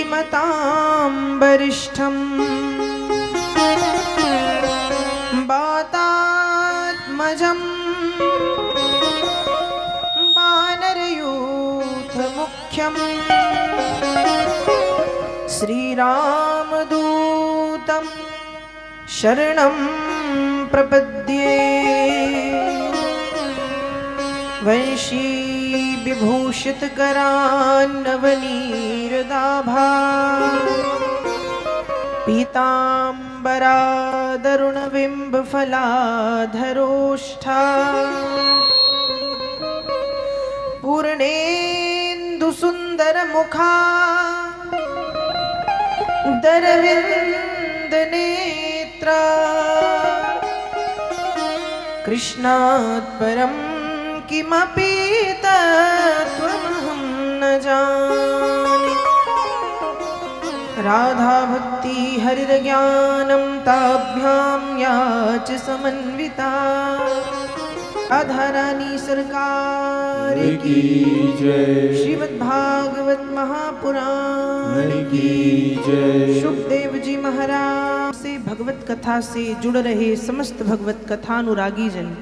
श्रीमतां वरिष्ठं वातात्मजं वानरयूथमुख्यं श्रीरामदूतं शरणं प्रपद्ये। वंशी विभूषितकरान्नवनीरदाभा पीताम्बरादरुणबिम्बफलाधरोष्ठा पूर्णेन्दुसुन्दरमुखा दरविन्दनेत्रा कृष्णात् परं किमपि तत्त्वमहं न जाने। राधा भक्ति हरिर्ज्ञानं ताभ्यां या च समन्विता। राधा रानी सरकार की जय। श्रीमद्भागवत महापुराण की जय। सुखदेव जी महाराज से भगवत कथा से जुड़ रहे समस्त भगवत कथानुरागी जन,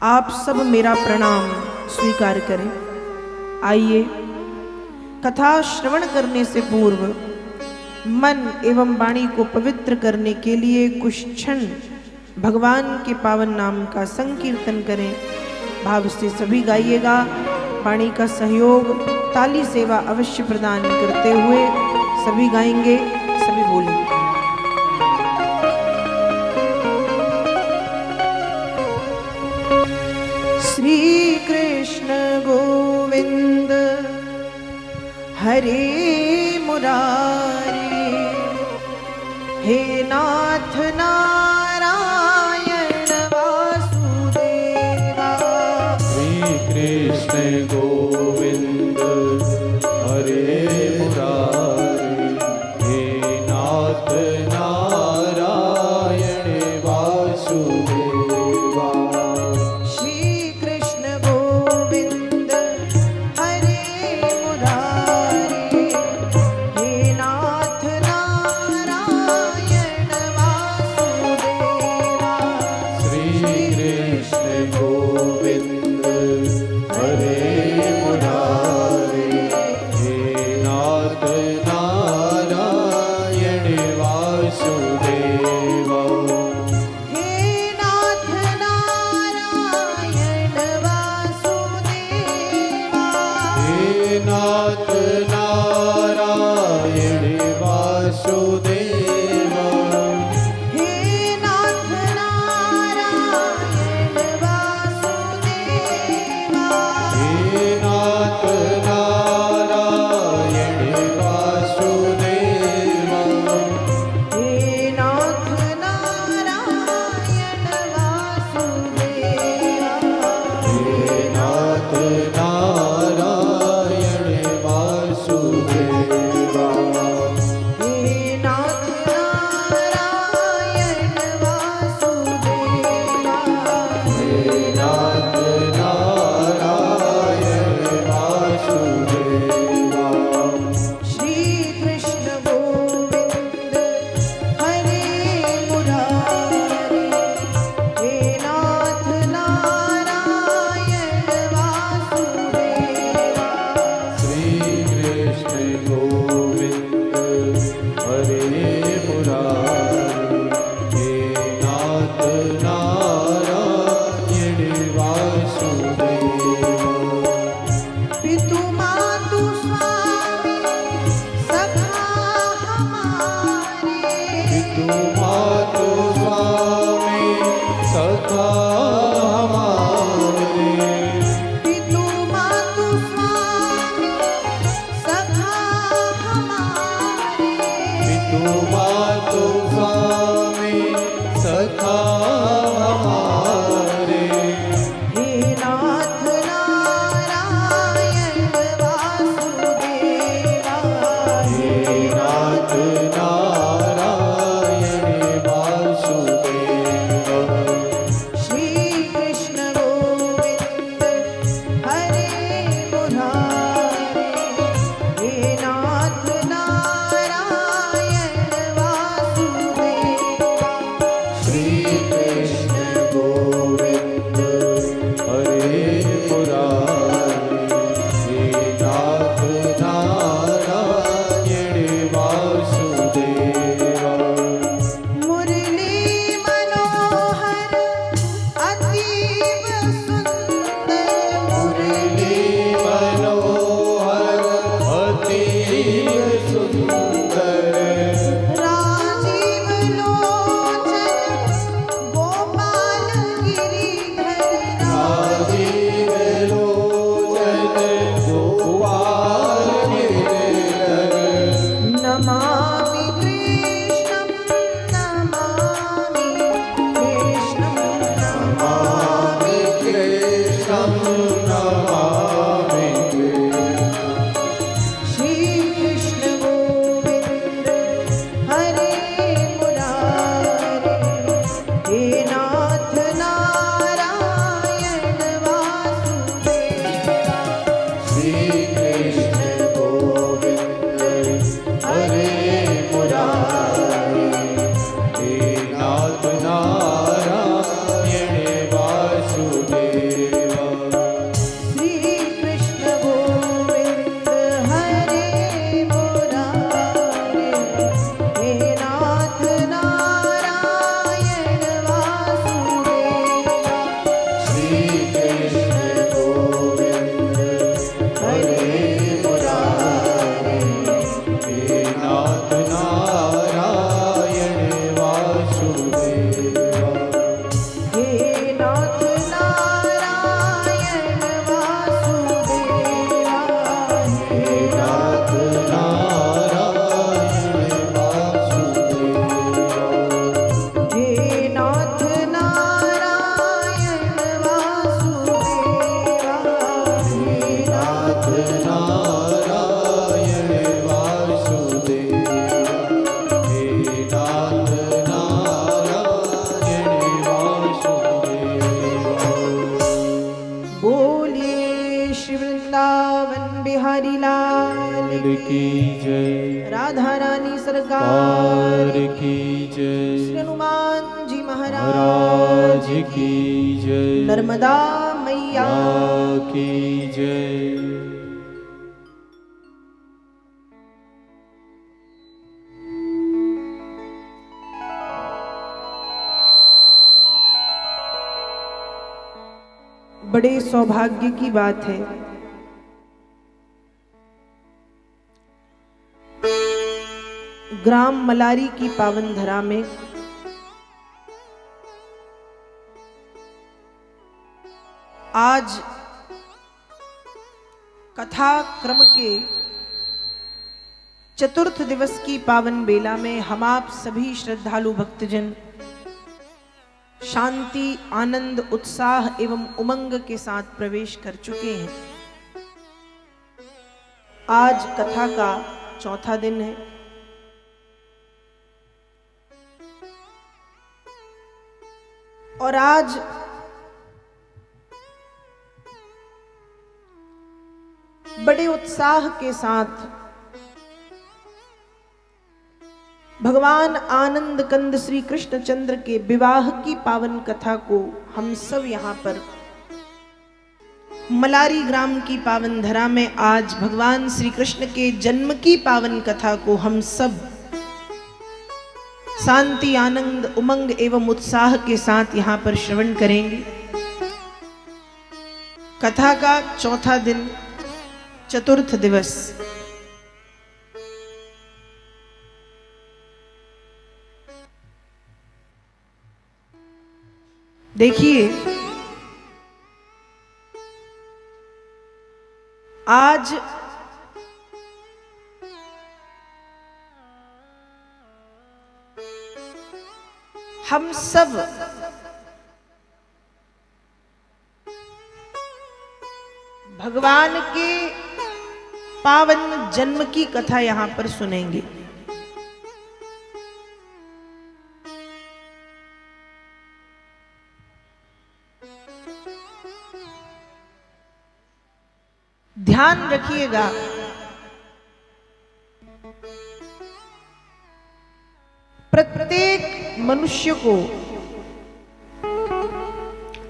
आप सब मेरा प्रणाम स्वीकार करें। आइए, कथा श्रवण करने से पूर्व मन एवं वाणी को पवित्र करने के लिए कुछ क्षण भगवान के पावन नाम का संकीर्तन करें। भाव से सभी गाइएगा। वाणी का सहयोग ताली सेवा अवश्य प्रदान करते हुए सभी गाएंगे, सभी बोलेंगे। श्री कृष्ण गोविंद हरे मुरारी, हे नाथ नारायण वासुदेवा। श्री कृष्ण गोविंद हरे मुरारी, हे नाथ नारायण वासुदेवा। श्री कृष्ण गोविंद हरे मुरारी, हे नाथ नारायण वासुदेवा। श्री कृष्ण गोविंद हरे मुरारी, हे नाथ नारायण वासुदेवा। हे नाथ नारायण वासुदेवा। हे नाथ नारायण वासुदेवा। हे नाथ नारायण वासुदेवा। हे नाथ नारायण वासुदेवा। हे नाथ नारायण वासुदेवा। हे नाथ नारायण वासुदेवा। हे नाथ नारायण वासुदेवा। हे नाथ नारायण वासुदेवा। श्री कृष्ण गोविंद हरे मुरारी, हे नाथ नारायण वासुदेवा। श्री कृष्ण गोविंद हरे मुरारी, हे नाथ नारायण वासुदेवा। पितु मातु स्वामी सखा हमारे। पितु मातु स्वामी सखा हमारे। पितु मातु स्वामी सखा हमारे। पितु मातु स्वामी सखा हमारे। हे नाथ नारायण वासुदेवा। हे नाथ नारायण वासुदेवा। श्री कृष्ण गोविंद हरे मुरारी, हे नाथ नारायण की जय। राधा रानी सरकार कार की श्री जय। हनुमान जी महाराज महाराज की जय। नर्मदा मैया की जय। बड़े सौभाग्य की बात है ग्राम मलारी की पावन धरा में आज कथा क्रम के चतुर्थ दिवस की पावन बेला में हम आप सभी श्रद्धालु भक्तजन शांति, आनंद, उत्साह एवं उमंग के साथ प्रवेश कर चुके हैं। आज कथा का चौथा दिन है। और आज बड़े उत्साह के साथ भगवान आनंद कंद श्री कृष्णचंद्र के विवाह की पावन कथा को हम सब यहाँ पर मलारी ग्राम की पावन धरा में आज भगवान श्री कृष्ण के जन्म की पावन कथा को हम सब शांति, आनंद, उमंग एवं उत्साह के साथ यहाँ पर श्रवण करेंगे। कथा का चौथा दिन, चतुर्थ दिवस। देखिए, आज हम सब भगवान के पावन जन्म की कथा यहां पर सुनेंगे। ध्यान रखिएगा, प्रत्येक मनुष्य को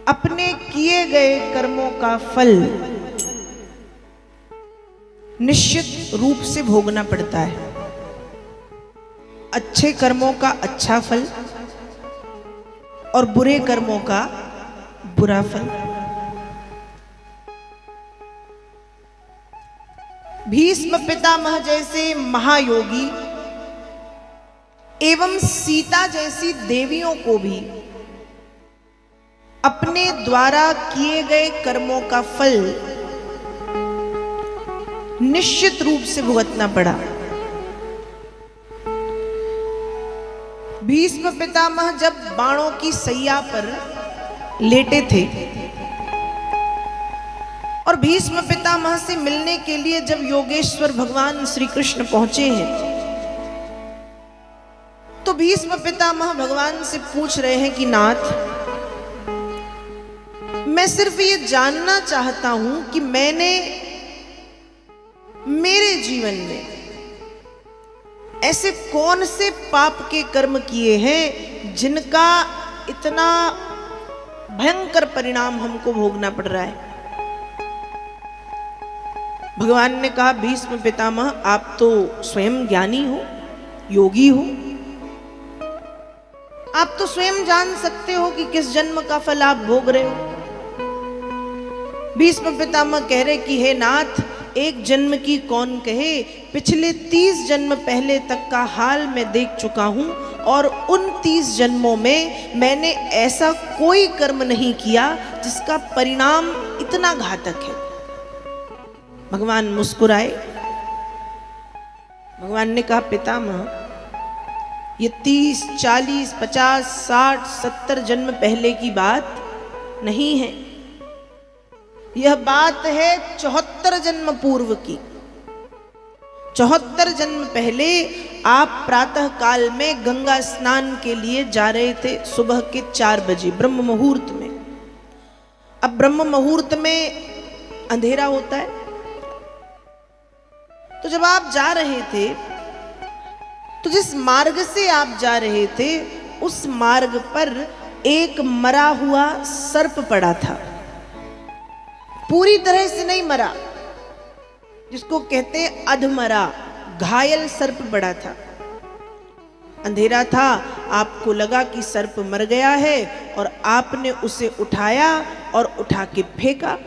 अपने किए गए कर्मों का फल निश्चित रूप से भोगना पड़ता है। अच्छे कर्मों का अच्छा फल और बुरे कर्मों का बुरा फल। भीष्म पितामह जैसे महायोगी एवं सीता जैसी देवियों को भी अपने द्वारा किए गए कर्मों का फल निश्चित रूप से भुगतना पड़ा। भीष्म पितामह जब बाणों की सैया पर लेटे थे और भीष्म पितामह से मिलने के लिए जब योगेश्वर भगवान श्री कृष्ण पहुंचे हैं तो भीष्म पितामह भगवान से पूछ रहे हैं कि नाथ, मैं सिर्फ ये जानना चाहता हूं कि मैंने मेरे जीवन में ऐसे कौन से पाप के कर्म किए हैं जिनका इतना भयंकर परिणाम हमको भोगना पड़ रहा है। भगवान ने कहा, भीष्म पितामह, आप तो स्वयं ज्ञानी हो, योगी हो, आप तो स्वयं जान सकते हो कि किस जन्म का फल आप भोग रहे हो। भीष्म पितामह कह रहे कि हे नाथ, एक जन्म की कौन कहे, पिछले 30 जन्म पहले तक का हाल मैं देख चुका हूं और उन 30 जन्मों में मैंने ऐसा कोई कर्म नहीं किया जिसका परिणाम इतना घातक है। भगवान मुस्कुराए। भगवान ने कहा, पितामह, ये 30, 40, 50, 60, 70 जन्म पहले की बात नहीं है, यह बात है 74 जन्म पूर्व की। 74 जन्म पहले आप प्रातः काल में गंगा स्नान के लिए जा रहे थे, सुबह के 4 बजे ब्रह्म मुहूर्त में। अब ब्रह्म मुहूर्त में अंधेरा होता है, तो जब आप जा रहे थे तो जिस मार्ग से आप जा रहे थे उस मार्ग पर एक मरा हुआ सर्प पड़ा था। पूरी तरह से नहीं मरा, जिसको कहते हैं अधमरा, घायल सर्प पड़ा था। अंधेरा था, आपको लगा कि सर्प मर गया है और आपने उसे उठाया और उठा के फेंका।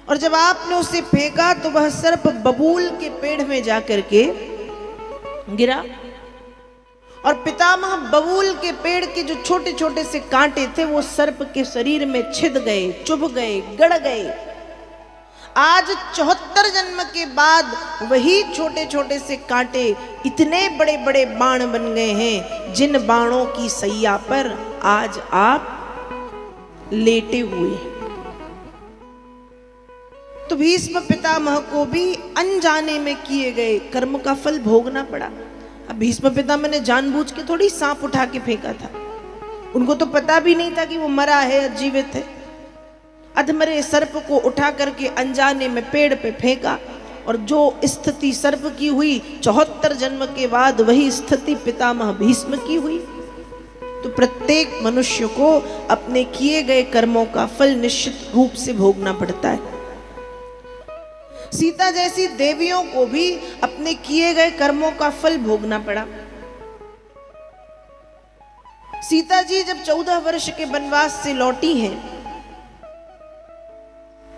और जब आपने उसे फेंका तो वह सर्प बबूल के पेड़ में जाकर के गिरा और पितामह बबूल के पेड़ के जो छोटे छोटे से कांटे थे वो सर्प के शरीर में छिद गए, चुभ गए, गड़ गए। आज 74 जन्म के बाद वही छोटे छोटे से कांटे इतने बड़े बड़े बाण बन गए हैं, जिन बाणों की सैया पर आज आप लेटे हुए हैं। तो भीष्म पितामह को भी अनजाने में किए गए कर्म का फल भोगना पड़ा। अब भीष्म पितामह ने जानबूझ के थोड़ी सांप उठा के फेंका था, उनको तो पता भी नहीं था कि वो मरा है या जीवित है। अधमरे सर्प को उठा करके अनजाने में पेड़ पे फेंका और जो स्थिति सर्प की हुई 74 जन्म के बाद वही स्थिति पितामह भीष्म की हुई। तो प्रत्येक मनुष्य को अपने किए गए कर्मों का फल निश्चित रूप से भोगना पड़ता है। सीता जैसी देवियों को भी अपने किए गए कर्मों का फल भोगना पड़ा। सीता जी जब 14 वर्ष के वनवास से लौटी हैं,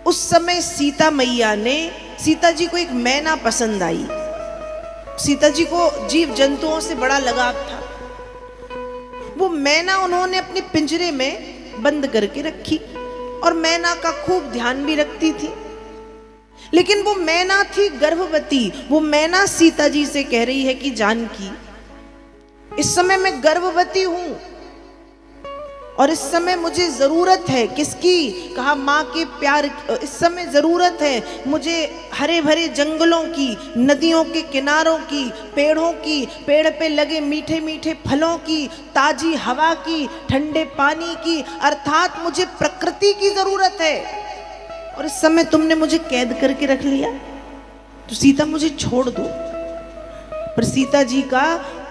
उस समय सीता मैया ने, सीता जी को एक मैना पसंद आई। सीता जी को जीव जंतुओं से बड़ा लगाव था। वो मैना उन्होंने अपने पिंजरे में बंद करके रखी और मैना का खूब ध्यान भी रखती थी। लेकिन वो मैना थी गर्भवती। वो मैना सीता जी से कह रही है कि जानकी, इस समय मैं गर्भवती हूं और इस समय मुझे जरूरत है किसकी? कहा माँ के प्यार। इस समय जरूरत है मुझे हरे भरे जंगलों की, नदियों के किनारों की, पेड़ों की, पेड़ पे लगे मीठे मीठे फलों की, ताजी हवा की, ठंडे पानी की, अर्थात मुझे प्रकृति की जरूरत है। और इस समय तुमने मुझे कैद करके रख लिया, तो सीता मुझे छोड़ दो। पर सीता जी का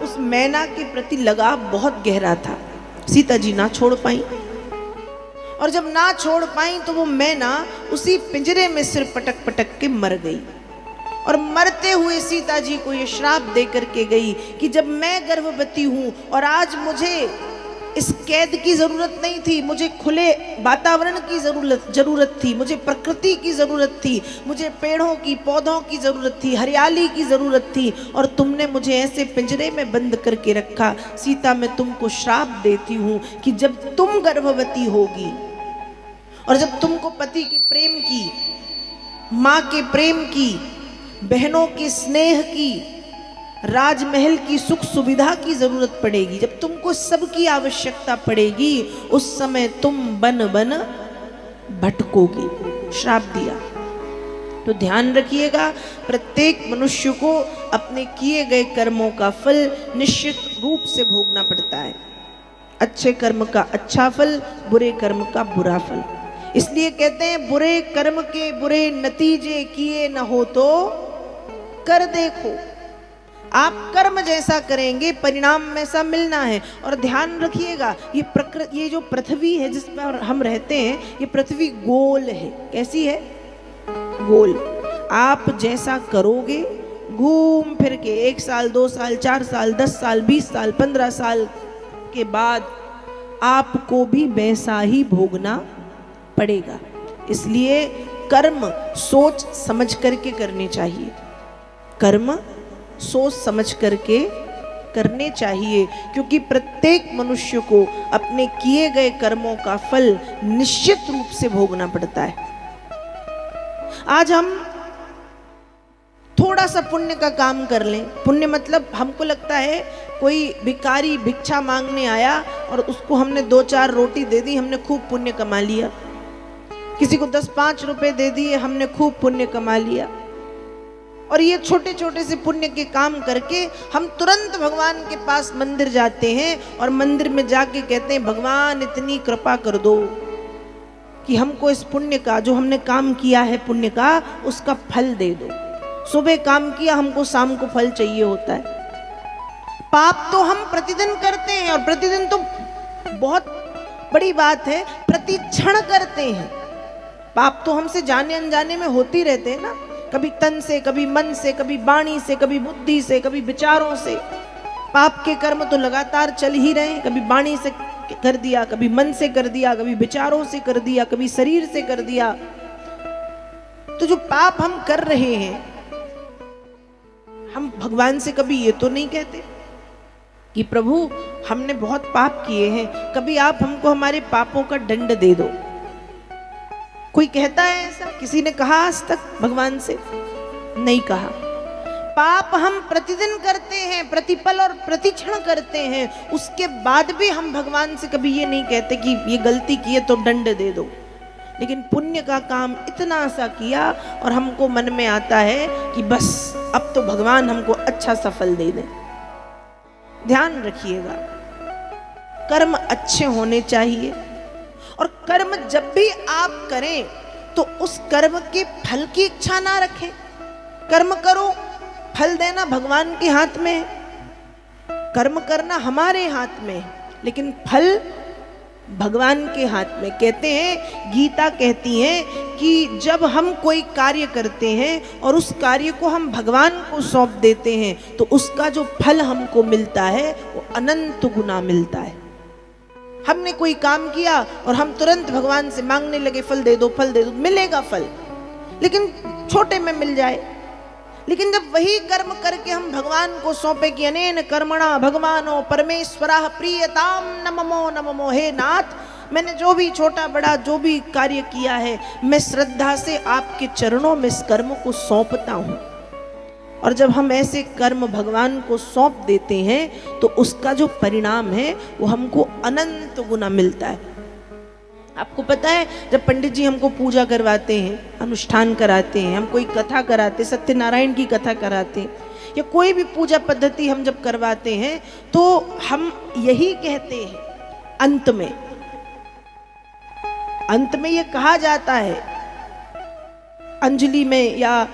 उस मैना के प्रति लगाव बहुत गहरा था। सीता जी ना छोड़ पाई और जब ना छोड़ पाई तो वो मैना उसी पिंजरे में सिर पटक पटक के मर गई। और मरते हुए सीता जी को ये श्राप दे करके गई कि जब मैं गर्भवती हूं और आज मुझे इस कैद की जरूरत नहीं थी, मुझे खुले वातावरण की जरूरत थी, मुझे प्रकृति की जरूरत थी, मुझे पेड़ों की, पौधों की जरूरत थी, हरियाली की जरूरत थी, और तुमने मुझे ऐसे पिंजरे में बंद करके रखा। सीता, मैं तुमको श्राप देती हूं कि जब तुम गर्भवती होगी और जब तुमको पति के प्रेम की, माँ के प्रेम की, बहनों के स्नेह की, राजमहल की सुख सुविधा की जरूरत पड़ेगी, जब तुमको सबकी आवश्यकता पड़ेगी, उस समय तुम बन बन भटकोगी। श्राप दिया। तो ध्यान रखिएगा, प्रत्येक मनुष्य को अपने किए गए कर्मों का फल निश्चित रूप से भोगना पड़ता है। अच्छे कर्म का अच्छा फल, बुरे कर्म का बुरा फल। इसलिए कहते हैं बुरे कर्म के बुरे नतीजे किए न हो तो कर देखो। आप कर्म जैसा करेंगे परिणाम वैसा मिलना है। और ध्यान रखिएगा, ये जो पृथ्वी है जिस पर हम रहते हैं, ये पृथ्वी गोल है। कैसी है? गोल। आप जैसा करोगे, घूम फिर के 1 साल, 2 साल, 4 साल, 10 साल, 20 साल, 15 साल के बाद आपको भी वैसा ही भोगना पड़ेगा। इसलिए कर्म सोच समझ करके करने चाहिए। कर्म सोच समझ करके करने चाहिए, क्योंकि प्रत्येक मनुष्य को अपने किए गए कर्मों का फल निश्चित रूप से भोगना पड़ता है। आज हम थोड़ा सा पुण्य का काम कर लें। पुण्य मतलब हमको लगता है कोई भिखारी भिक्षा मांगने आया और उसको हमने 2-4 रोटी दे दी, हमने खूब पुण्य कमा लिया। किसी को 10-5 रुपए दे दिए, हमने खूब पुण्य कमा लिया। और ये छोटे छोटे से पुण्य के काम करके हम तुरंत भगवान के पास मंदिर जाते हैं और मंदिर में जाके कहते हैं भगवान इतनी कृपा कर दो कि हमको इस पुण्य का, जो हमने काम किया है पुण्य का, उसका फल दे दो। सुबह काम किया, हमको शाम को फल चाहिए होता है। पाप तो हम प्रतिदिन करते हैं, और प्रतिदिन तो बहुत बड़ी बात है, प्रति क्षण करते हैं। पाप तो हमसे जाने अनजाने में होती रहते हैं ना, कभी तन से, कभी मन से, कभी वाणी से, कभी बुद्धि से, कभी विचारों से। पाप के कर्म तो लगातार चल ही रहे हैं, कभी वाणी से कर दिया, कभी मन से कर दिया, कभी विचारों से कर दिया, कभी शरीर से कर दिया। तो जो पाप हम कर रहे हैं, हम भगवान से कभी ये तो नहीं कहते कि प्रभु हमने बहुत पाप किए हैं, कभी आप हमको हमारे पापों का दंड दे दो। कोई कहता है ऐसा? किसी ने कहा आज तक भगवान से? नहीं कहा। पाप हम प्रतिदिन करते हैं, प्रतिपल और प्रतिक्षण करते हैं, उसके बाद भी हम भगवान से कभी ये नहीं कहते कि ये गलती की है तो दंड दे दो। लेकिन पुण्य का काम इतना सा किया और हमको मन में आता है कि बस अब तो भगवान हमको अच्छा सा फल दे दें। ध्यान रखिएगा, कर्म अच्छे होने चाहिए, और कर्म जब भी आप करें तो उस कर्म के फल की इच्छा ना रखें। कर्म करो, फल देना भगवान के हाथ में है, कर्म करना हमारे हाथ में है, लेकिन फल भगवान के हाथ में। कहते हैं, गीता कहती है कि जब हम कोई कार्य करते हैं और उस कार्य को हम भगवान को सौंप देते हैं तो उसका जो फल हमको मिलता है वो अनंत गुना मिलता है। हमने कोई काम किया और हम तुरंत भगवान से मांगने लगे फल दे दो, फल दे दो, मिलेगा फल, लेकिन छोटे में मिल जाए। लेकिन जब वही कर्म करके हम भगवान को सौंपे कि अनेन कर्मणा भगवानो परमेश्वरः प्रीयताम नममो नममो, हे नाथ मैंने जो भी छोटा बड़ा जो भी कार्य किया है, मैं श्रद्धा से आपके चरणों में इस कर्म को सौंपता हूँ। और जब हम ऐसे कर्म भगवान को सौंप देते हैं तो उसका जो परिणाम है वो हमको अनंत गुना मिलता है। आपको पता है, जब पंडित जी हमको पूजा करवाते हैं, अनुष्ठान कराते हैं, हम कोई कथा कराते, सत्यनारायण की कथा कराते हैं, या कोई भी पूजा पद्धति हम जब करवाते हैं तो हम यही कहते हैं अंत में ये कहा जाता है, अंजलि में या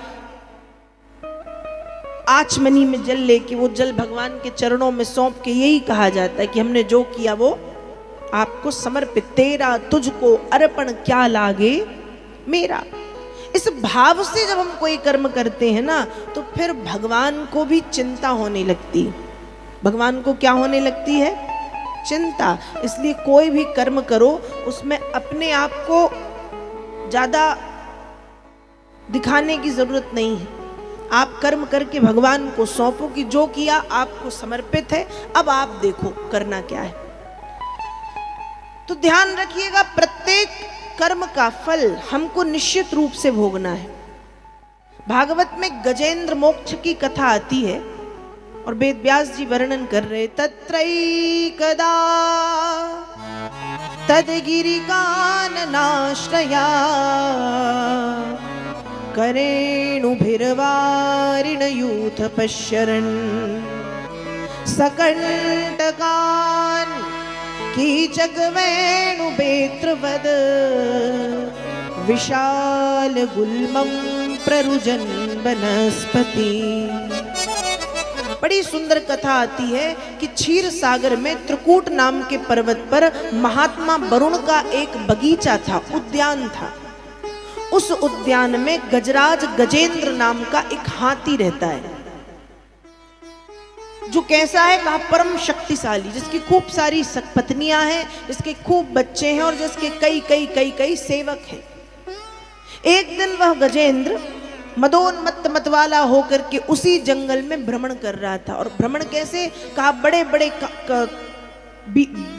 आचमनी में जल लेके वो जल भगवान के चरणों में सौंप के यही कहा जाता है कि हमने जो किया वो आपको समर्पित, तेरा तुझको अर्पण क्या लागे मेरा। इस भाव से जब हम कोई कर्म करते हैं ना तो फिर भगवान को भी चिंता होने लगती है। भगवान को क्या होने लगती है? चिंता। इसलिए कोई भी कर्म करो उसमें अपने आप को ज्यादा दिखाने की जरूरत नहीं है। आप कर्म करके भगवान को सौंपो कि जो किया आपको समर्पित है, अब आप देखो करना क्या है। तो ध्यान रखिएगा, प्रत्येक कर्म का फल हमको निश्चित रूप से भोगना है। भागवत में गजेंद्र मोक्ष की कथा आती है और वेद व्यास जी वर्णन कर रहे, तत्रैकदा तद्गिरिकाननाश्रया करेणुभिर्वारिण यूथ पश्यरन् सकण्टकान् कीचकवेणुपेत्रवद विशाल गुल्मं प्ररुजन वनस्पति। बड़ी सुंदर कथा आती है कि क्षीर सागर में त्रिकूट नाम के पर्वत पर महात्मा वरुण का एक बगीचा था, उद्यान था। उस उद्यान में गजराज गजेंद्र नाम का एक हाथी रहता है, जो कैसा है? कहा परम शक्तिशाली, जिसकी खूब सारी पत्नियां हैं, जिसके खूब बच्चे हैं और जिसके कई कई कई कई सेवक हैं। एक दिन वह गजेंद्र मदोन्मत्त मतवाला होकर के उसी जंगल में भ्रमण कर रहा था। और भ्रमण कैसे? कहा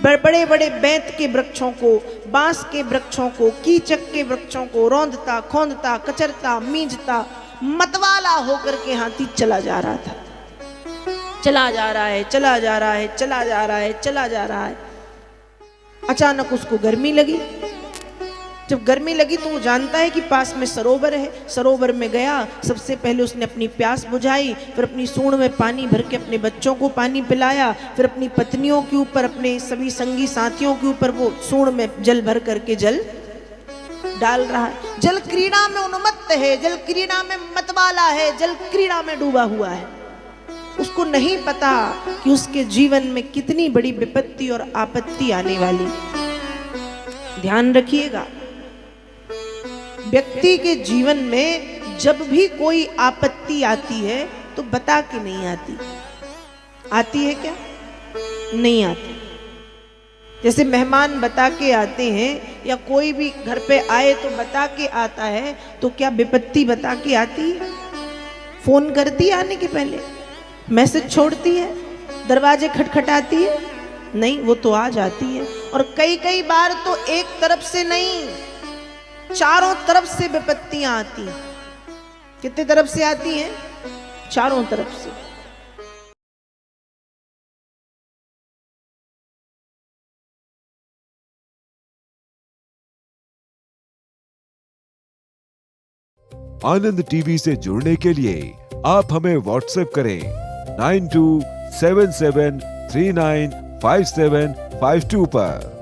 बड़े बड़े बेंत के वृक्षों को, बांस के वृक्षों को, कीचक के वृक्षों को रौंदता खोंदता कचरता मींजता मतवाला होकर के हाथी चला जा रहा था। चला जा रहा है, चला जा रहा है, चला जा रहा है, चला जा रहा है। अचानक उसको गर्मी लगी। जब गर्मी लगी तो वो जानता है कि पास में सरोवर है। सरोवर में गया, सबसे पहले उसने अपनी प्यास बुझाई, फिर अपनी सूंड में पानी भर के अपने बच्चों को पानी पिलाया, फिर अपनी पत्नियों के ऊपर, अपने सभी संगी साथियों के ऊपर वो सूंड में जल भर करके जल डाल रहा है। जल क्रीड़ा में उन्मत्त है, जल क्रीड़ा में मतवाला वाला है, जल क्रीड़ा में डूबा हुआ है, उसको नहीं पता कि उसके जीवन में कितनी बड़ी विपत्ति और आपत्ति आने वाली। ध्यान रखिएगा, व्यक्ति के जीवन में जब भी कोई आपत्ति आती है तो बता के नहीं आती। आती है क्या? नहीं आती। जैसे मेहमान बता के आते हैं या कोई भी घर पे आए तो बता के आता है, तो क्या विपत्ति बता के आती है? फोन करती है आने के पहले, मैसेज छोड़ती है, दरवाजे खटखटाती है? नहीं, वो तो आ जाती है। और कई कई बार तो एक तरफ से नहीं, चारों तरफ से विपत्तियां आती हैं। कितने तरफ से आती हैं? चारों तरफ से। आनंद टीवी से जुड़ने के लिए आप हमें व्हाट्सएप करें 9277395752 पर।